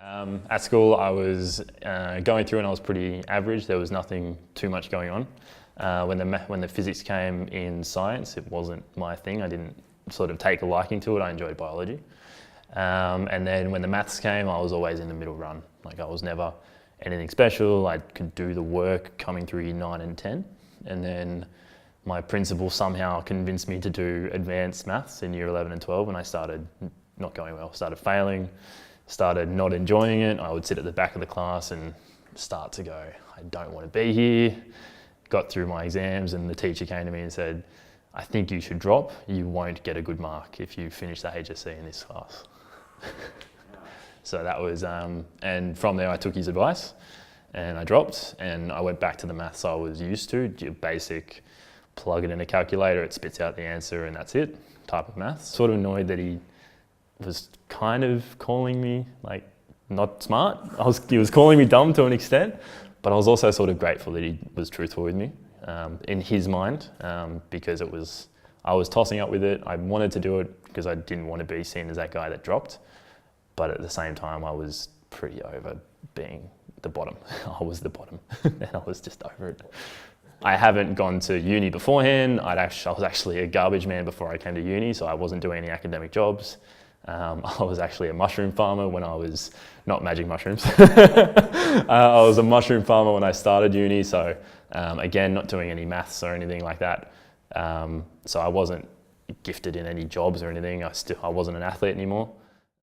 At school, I was going through and I was pretty average. There was nothing too much going on. When the physics came in science, it wasn't my thing. I didn't sort of take a liking to it. I enjoyed biology. And then when the maths came, I was always in the middle run. Like I was never anything special. I could do the work coming through year 9 and 10. And then my principal somehow convinced me to do advanced maths in year 11 and 12, and I started not going well, started failing, started not enjoying it. I would sit at the back of the class and start to go, I don't want to be here. Got through my exams and the teacher came to me and said, I think you should drop. You won't get a good mark if you finish the HSC in this class. So that was, and from there I took his advice and I dropped and I went back to the maths I was used to, your basic plug it in a calculator, it spits out the answer and that's it type of maths. Sort of annoyed that he was kind of calling me like not smart. He was calling me dumb to an extent, but I was also sort of grateful that he was truthful with me in his mind because I was tossing up with it. I wanted to do it because I didn't want to be seen as that guy that dropped, but at the same time I was pretty over being the bottom. I was the bottom and I was just over it. I haven't gone to uni beforehand. I was actually a garbage man before I came to uni, so I wasn't doing any academic jobs. I was actually a mushroom farmer when I was, not magic mushrooms. I was a mushroom farmer when I started uni, so again, not doing any maths or anything like that. So I wasn't gifted in any jobs or anything. I wasn't an athlete anymore.